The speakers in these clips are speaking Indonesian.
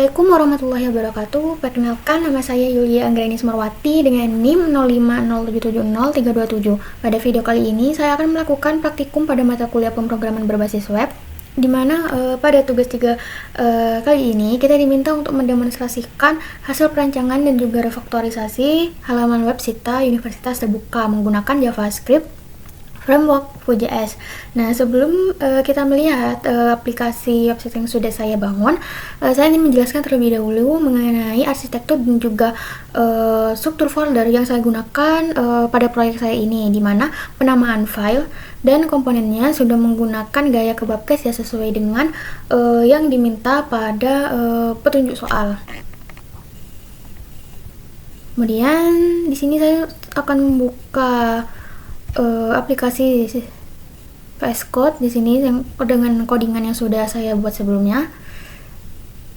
Assalamualaikum warahmatullahi wabarakatuh. Perkenalkan, nama saya Yulia Anggreni Sumarwati dengan NIM 0507703227. Pada video kali ini saya akan melakukan praktikum pada mata kuliah pemrograman berbasis web, di mana pada tugas 3 kali ini kita diminta untuk mendemonstrasikan hasil perancangan dan juga refaktorisasi halaman web Sita Universitas Terbuka menggunakan JavaScript framework Vue.js. Nah, sebelum kita melihat aplikasi website yang sudah saya bangun, saya ingin menjelaskan terlebih dahulu mengenai arsitektur dan juga struktur folder yang saya gunakan pada proyek saya ini, di mana penamaan file dan komponennya sudah menggunakan gaya kebabcase ya, sesuai dengan yang diminta pada petunjuk soal. Kemudian di sini saya akan membuka aplikasi VS Code di sini yang dengan codingan yang sudah saya buat sebelumnya.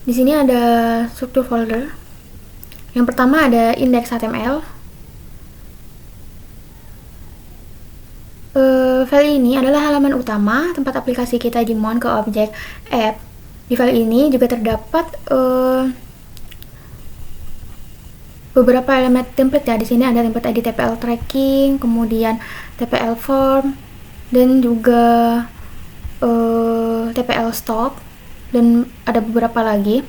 Di sini ada struktur folder. Yang pertama ada index.html. File ini adalah halaman utama tempat aplikasi kita dimount ke objek app. Di file ini juga terdapat beberapa elemen template ya. Di sini ada template ID TPL tracking, kemudian TPL form, dan juga TPL stock, dan ada beberapa lagi.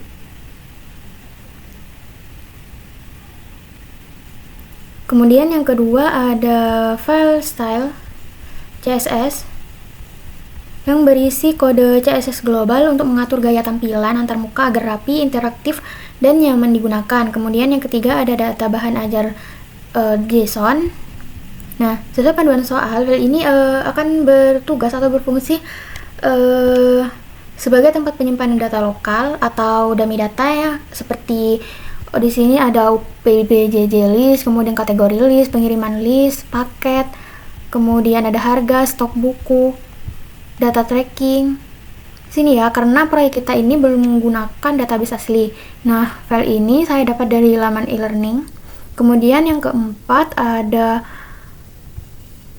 Kemudian yang kedua ada file style CSS yang berisi kode CSS global untuk mengatur gaya tampilan antarmuka agar rapi, interaktif, dan nyaman digunakan. Kemudian yang ketiga ada data bahan ajar JSON. Nah, sesuai panduan soal, file ini akan bertugas atau berfungsi sebagai tempat penyimpanan data lokal atau dummy data ya, seperti di sini ada UPBJJ list, kemudian kategori list, pengiriman list, paket, kemudian ada harga, stok buku, data tracking. Sini ya, karena proyek kita ini belum menggunakan database asli. Nah, file ini saya dapat dari laman e-learning. Kemudian yang keempat ada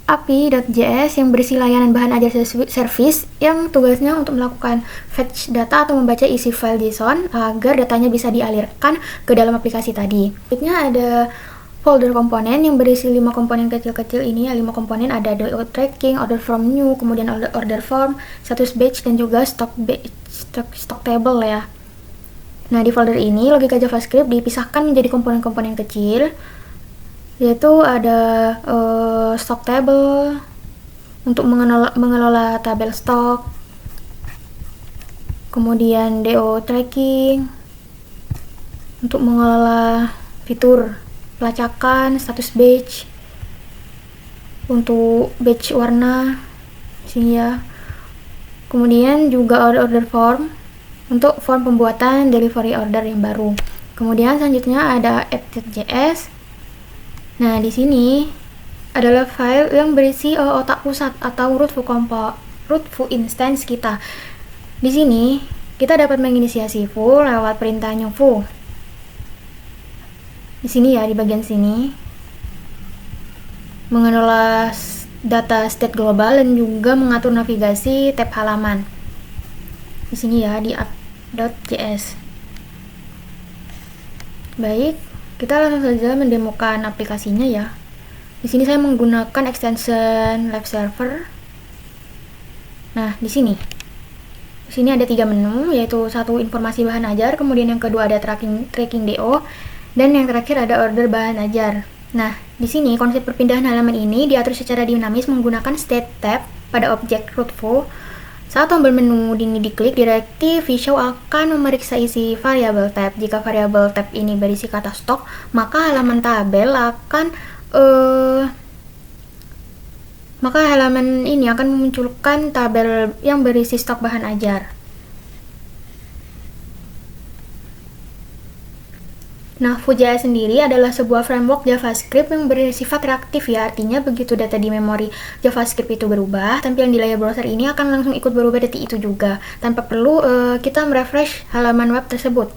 API.js yang berisi layanan bahan ajar service yang tugasnya untuk melakukan fetch data atau membaca isi file JSON agar datanya bisa dialirkan ke dalam aplikasi tadi. Berikutnya ada folder komponen yang berisi 5 komponen kecil-kecil ini ya. 5 komponen ada DO tracking, order from new, kemudian order form, status batch, dan juga stock table ya. Nah, di folder ini logika JavaScript dipisahkan menjadi komponen-komponen kecil, yaitu ada stock table untuk mengelola tabel stok, kemudian DO tracking untuk mengelola fitur pelacakan, status batch untuk batch warna sini ya. Kemudian juga order form untuk form pembuatan delivery order yang baru. Kemudian selanjutnya ada app.js. Nah, di sini adalah file yang berisi otak pusat atau root Vue instance kita. Di sini kita dapat menginisiasi Vue lewat perintah new Vue. Di sini ya, di bagian sini mengelola data state global dan juga mengatur navigasi tab halaman. Di sini ya, di app.js. Baik, kita langsung saja mendemokan aplikasinya ya. Di sini saya menggunakan extension live server. Nah, di sini ada 3 menu, yaitu satu informasi bahan ajar, kemudian yang kedua ada tracking DO, dan yang terakhir ada order bahan ajar. Nah, di sini konsep perpindahan halaman ini diatur secara dinamis menggunakan state tab pada objek root Vue. Saat tombol menu ini diklik, direktif visual akan memeriksa isi variabel tab. Jika variabel tab ini berisi kata stok, maka halaman ini akan memunculkan tabel yang berisi stok bahan ajar. Nah, Vue.js sendiri adalah sebuah framework JavaScript yang bersifat reaktif ya, artinya begitu data di memori JavaScript itu berubah, tampilan di layar browser ini akan langsung ikut berubah detik itu juga, tanpa perlu kita merefresh halaman web tersebut.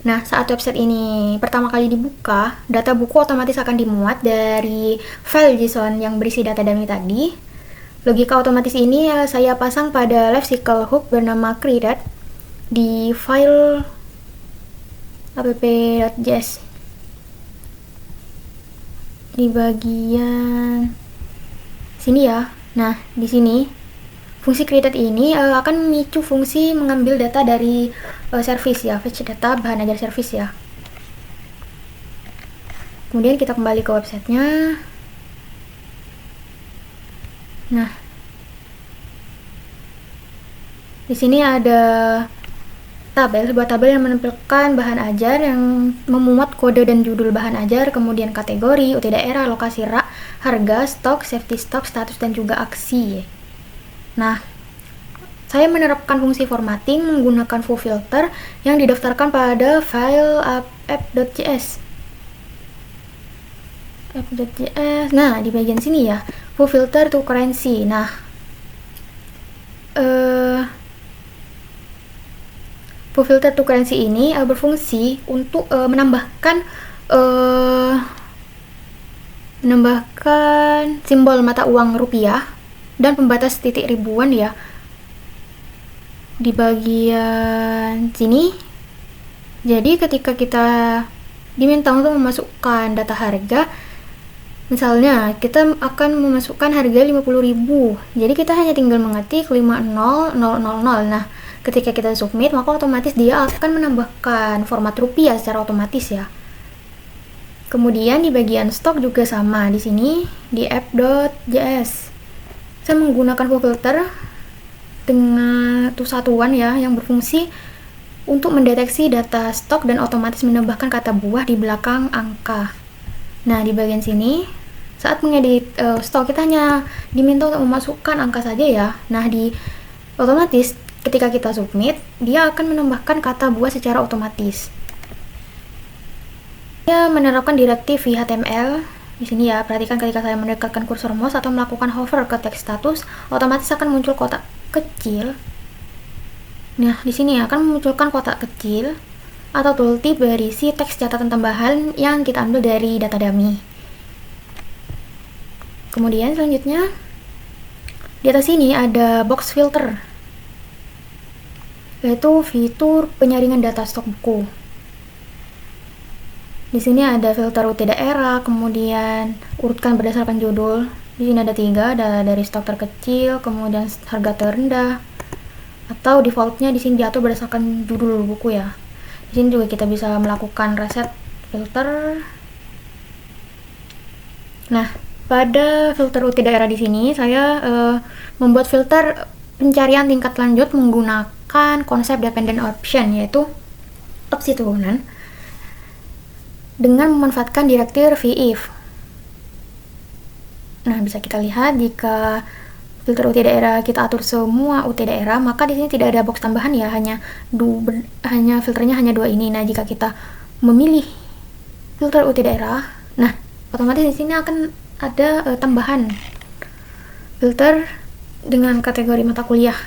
Nah, saat website ini pertama kali dibuka, data buku otomatis akan dimuat dari file JSON yang berisi data dummy tadi. Logika otomatis ini saya pasang pada live cycle hook bernama created di file app.js. Di bagian sini ya. Nah, di sini fungsi created ini akan memicu fungsi mengambil data dari service ya, fetch data bahan ajar service ya. Kemudian kita kembali ke websitenya. Nah, di sini ada sebuah tabel yang menampilkan bahan ajar yang memuat kode dan judul bahan ajar, kemudian kategori, UT daerah, lokasi rak, harga, stok, safety stock, status, dan juga aksi. Nah, saya menerapkan fungsi formatting menggunakan foo filter yang didaftarkan pada file app.js. Nah, di bagian sini ya, foo filter to currency. Nah, foo filter to currency ini berfungsi untuk menambahkan simbol mata uang rupiah dan pembatas titik ribuan ya di bagian sini. Jadi ketika kita diminta untuk memasukkan data harga, misalnya kita akan memasukkan harga 50.000, jadi kita hanya tinggal mengetik 50000. Nah, ketika kita submit, maka otomatis dia akan menambahkan format rupiah secara otomatis ya. Kemudian di bagian stok juga sama. Di sini di app.js saya menggunakan foo filter dengan satuan ya yang berfungsi untuk mendeteksi data stok dan otomatis menambahkan kata buah di belakang angka. Nah, di bagian sini saat mengedit stok kita hanya diminta untuk memasukkan angka saja ya. Nah, di otomatis ketika kita submit, dia akan menambahkan kata buah secara otomatis. Dia menerapkan direktif HTML. Di sini ya, perhatikan ketika saya mendekatkan kursor mouse atau melakukan hover ke teks status, otomatis akan muncul kotak kecil. Nah, di sini akan memunculkan kotak kecil atau tooltip berisi teks catatan tambahan yang kita ambil dari data dummy. Kemudian selanjutnya di atas sini ada box filter, yaitu fitur penyaringan data stok buku. Di sini ada filter UT daerah, kemudian urutkan berdasarkan judul. Di sini ada 3, ada dari stok terkecil, kemudian harga terendah, atau defaultnya di sini diatur berdasarkan judul buku ya. Di sini juga kita bisa melakukan reset filter. Nah, pada filter UT daerah di sini saya membuat filter pencarian tingkat lanjut menggunakan konsep dependent option, yaitu opsi turunan dengan memanfaatkan direktif if. Nah, bisa kita lihat jika filter UT daerah kita atur semua UT daerah, maka di sini tidak ada box tambahan ya, hanya filternya hanya 2 ini. Nah, jika kita memilih filter UT daerah, nah otomatis di sini akan ada tambahan filter dengan kategori mata kuliah.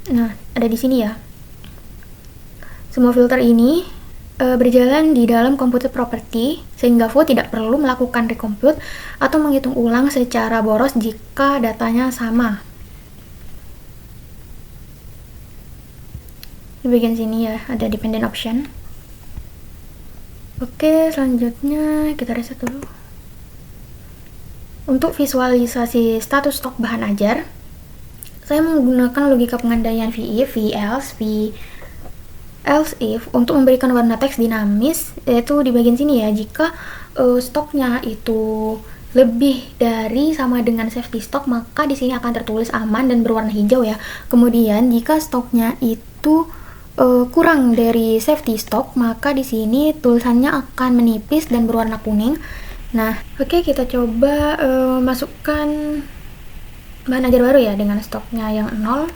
Nah, ada di sini ya. Semua filter ini berjalan di dalam computed property, sehingga foo tidak perlu melakukan recompute atau menghitung ulang secara boros jika datanya sama. Di bagian sini ya ada dependent option. Oke, selanjutnya kita reset dulu. Untuk visualisasi status stok bahan ajar, saya menggunakan logika pengandaian VIF, VELSE, else if untuk memberikan warna teks dinamis, yaitu di bagian sini ya. Jika stoknya itu lebih dari sama dengan safety stock, maka di sini akan tertulis aman dan berwarna hijau ya. Kemudian jika stoknya itu kurang dari safety stock, maka di sini tulisannya akan menipis dan berwarna kuning. Nah, oke, kita coba masukkan bahan ajar baru ya dengan stoknya yang 0.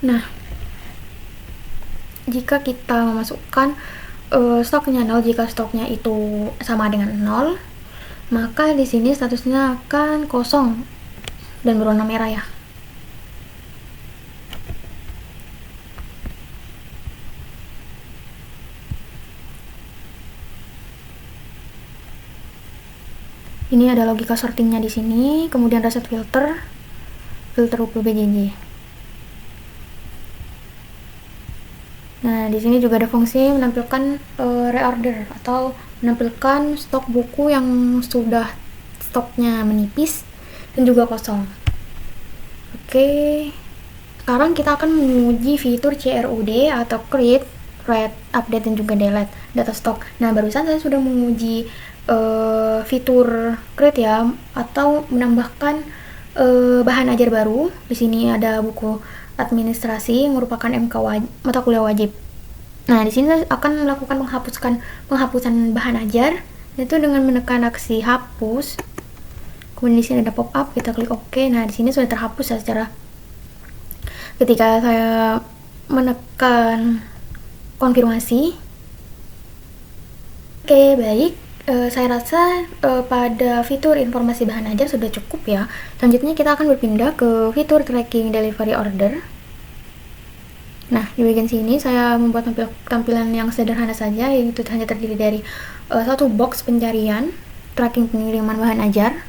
Nah, jika kita memasukkan stoknya 0, jika stoknya itu sama dengan 0, maka di sini statusnya akan kosong dan berwarna merah ya. Ini ada logika sortingnya di sini, kemudian reset filter UPBJJ. Nah, di sini juga ada fungsi menampilkan reorder atau menampilkan stok buku yang sudah stoknya menipis dan juga kosong. Oke, sekarang kita akan menguji fitur CRUD atau create, write, update, dan juga delete data stok. Nah, barusan saya sudah menguji fitur create ya, atau menambahkan bahan ajar baru. Di sini ada buku administrasi yang merupakan mata kuliah wajib. Nah, di sini saya akan melakukan penghapusan bahan ajar, yaitu dengan menekan aksi hapus. Kemudian di sini ada pop up, kita klik OK. Nah, di sini sudah terhapus ya secara. Ketika saya menekan konfirmasi. Oke, baik. Saya rasa pada fitur informasi bahan ajar sudah cukup ya. Selanjutnya kita akan berpindah ke fitur tracking delivery order. Nah, di bagian sini saya membuat tampilan yang sederhana saja, yaitu hanya terdiri dari satu box pencarian tracking pengiriman bahan ajar.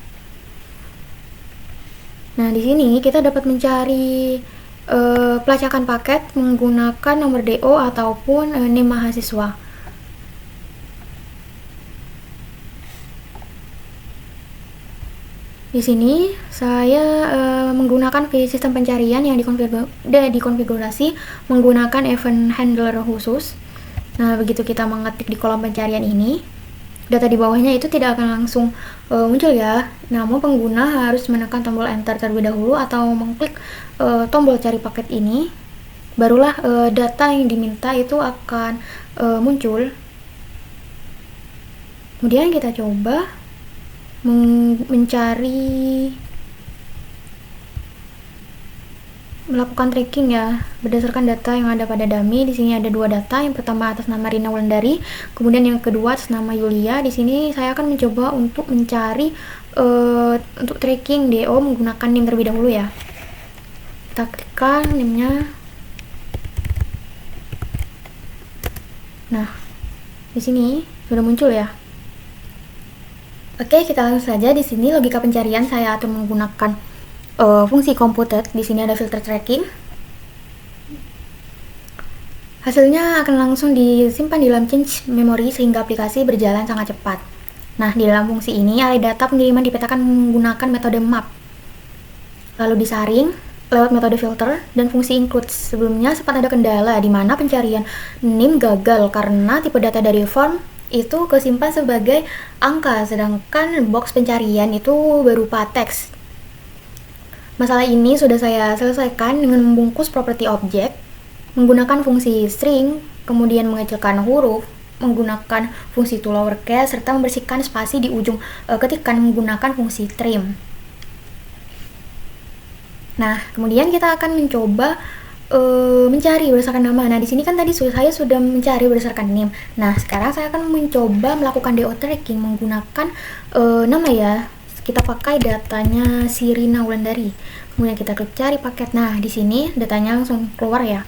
Nah, di sini kita dapat mencari pelacakan paket menggunakan nomor DO ataupun NIM mahasiswa. Di sini saya menggunakan sistem pencarian yang dikonfigurasi menggunakan event handler khusus. Nah, begitu kita mengetik di kolom pencarian ini, data di bawahnya itu tidak akan langsung muncul ya. Namun pengguna harus menekan tombol enter terlebih dahulu atau mengklik tombol cari paket ini, barulah data yang diminta itu akan muncul. Kemudian kita coba melakukan tracking ya berdasarkan data yang ada pada dummy. Di sini ada dua data, yang pertama atas nama Rina Wulandari, kemudian yang kedua atas nama Yulia. Di sini saya akan mencoba untuk mencari untuk tracking DO menggunakan NIM terlebih dahulu ya. Kita klikkan NIM-nya. Nah, di sini sudah muncul ya. Oke, kita langsung saja. Di sini logika pencarian saya atur menggunakan fungsi computed. Di sini ada filter tracking. Hasilnya akan langsung disimpan di dalam change memory sehingga aplikasi berjalan sangat cepat. Nah, di dalam fungsi ini array data pengiriman dipetakan menggunakan metode map, lalu disaring lewat metode filter dan fungsi include. Sebelumnya sempat ada kendala di mana pencarian NIM gagal karena tipe data dari form itu kesimpan sebagai angka, sedangkan box pencarian itu berupa teks. Masalah ini sudah saya selesaikan dengan membungkus properti objek menggunakan fungsi string, kemudian mengecilkan huruf menggunakan fungsi to lowercase, serta membersihkan spasi di ujung ketikan menggunakan fungsi trim. Nah, kemudian kita akan mencoba mencari berdasarkan nama. Nah, di sini kan tadi saya sudah mencari berdasarkan NIM. Nah, sekarang saya akan mencoba melakukan DO tracking menggunakan nama ya. Kita pakai datanya si Rina Wulandari. Kemudian kita klik cari paket. Nah, di sini datanya langsung keluar ya.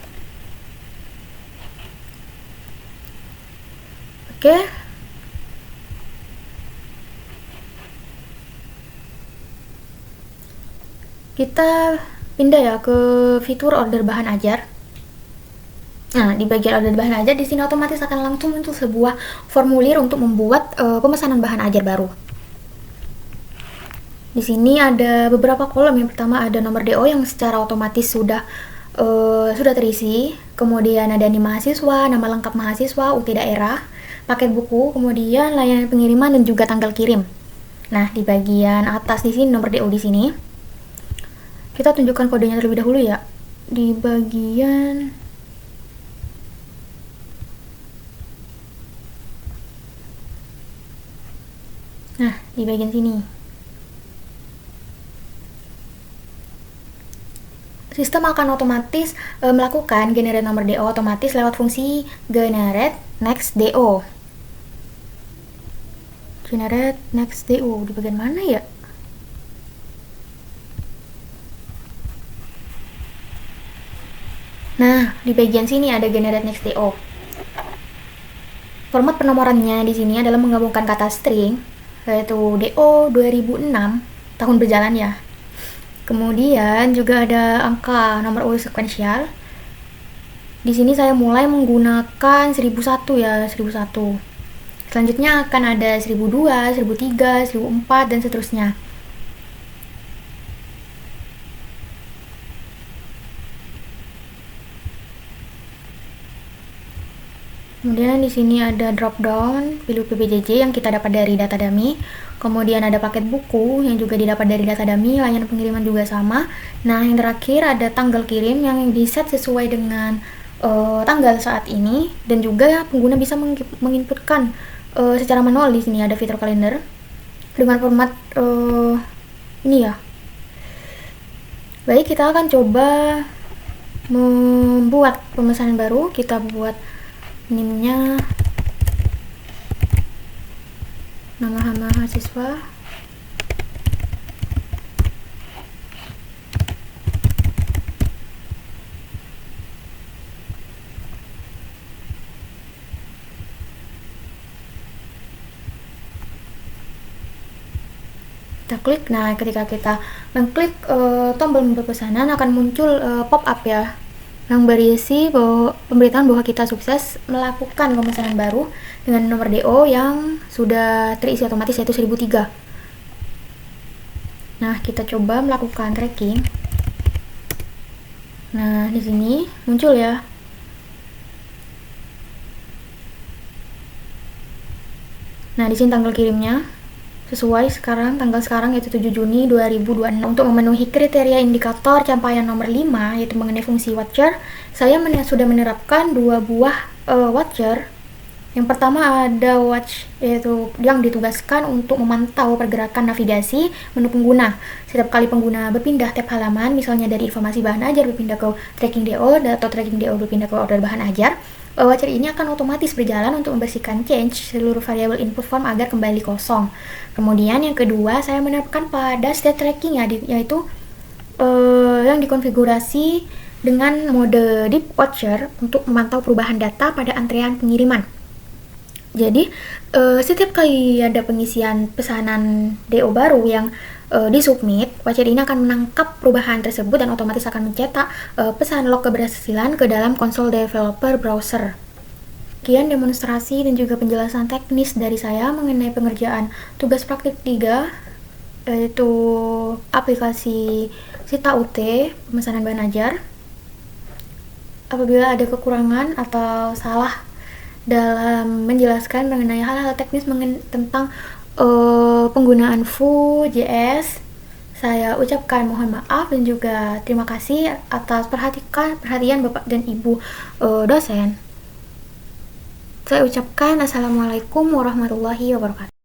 Oke. Kita pindah ya ke fitur order bahan ajar. Nah, di bagian order bahan ajar di sini otomatis akan langsung muncul sebuah formulir untuk membuat pemesanan bahan ajar baru. Di sini ada beberapa kolom. Yang pertama ada nomor DO yang secara otomatis sudah terisi. Kemudian ada NIM mahasiswa, nama lengkap mahasiswa, UT daerah, paket buku, kemudian layanan pengiriman dan juga tanggal kirim. Nah, di bagian atas di sini nomor DO di sini. Kita tunjukkan kodenya terlebih dahulu ya. Di bagian sini. Sistem akan otomatis melakukan generate nomor DO otomatis lewat fungsi generate next DO. Generate next DO di bagian mana ya? Nah, di bagian sini ada generate next DO. Format penomorannya di sini adalah menggabungkan kata string, yaitu DO 2006, tahun berjalan ya. Kemudian juga ada angka nomor urut sekuensial. Di sini saya mulai menggunakan 1001 ya, 1001. Selanjutnya akan ada 1002, 1003, 1004 dan seterusnya. Kemudian di sini ada drop down, pilih PBJJ yang kita dapat dari data dummy. Kemudian ada paket buku yang juga didapat dari data dummy, layanan pengiriman juga sama. Nah, yang terakhir ada tanggal kirim yang di-set sesuai dengan tanggal saat ini, dan juga pengguna bisa menginputkan secara manual. Di sini ada fitur kalender dengan format ini ya. Baik, kita akan coba membuat pemesanan baru. Kita buat NIM-nya nama mahasiswa, kita klik. Nah, ketika kita mengklik tombol membuat pesanan akan muncul pop up ya, yang berisi pemberitahuan bahwa kita sukses melakukan pemesanan baru dengan nomor DO yang sudah terisi otomatis, yaitu 1003. Nah, kita coba melakukan tracking. Nah, di sini muncul ya. Nah, di sini tanggal kirimnya sesuai tanggal sekarang yaitu 7 Juni 2026. Untuk memenuhi kriteria indikator capaian nomor 5 yaitu mengenai fungsi watcher, saya sudah menerapkan 2 buah watcher. Yang pertama ada watch, yaitu yang ditugaskan untuk memantau pergerakan navigasi menu pengguna. Setiap kali pengguna berpindah tab halaman, misalnya dari informasi bahan ajar berpindah ke tracking DO atau tracking DO berpindah ke order bahan ajar, watcher ini akan otomatis berjalan untuk membersihkan change seluruh variabel input form agar kembali kosong. Kemudian yang kedua, saya menerapkan pada state tracking ya, yaitu yang dikonfigurasi dengan mode deep watcher untuk memantau perubahan data pada antrean pengiriman. Jadi setiap kali ada pengisian pesanan DO baru yang disubmit, watcher ini akan menangkap perubahan tersebut dan otomatis akan mencetak pesan log keberhasilan ke dalam konsol developer browser. Sekian demonstrasi dan juga penjelasan teknis dari saya mengenai pengerjaan tugas praktik 3, yaitu aplikasi Sita UT pemesanan bahan ajar. Apabila ada kekurangan atau salah dalam menjelaskan mengenai hal-hal teknis tentang penggunaan Vue.js, saya ucapkan mohon maaf dan juga terima kasih atas perhatian Bapak dan Ibu dosen. Saya ucapkan Assalamualaikum warahmatullahi wabarakatuh.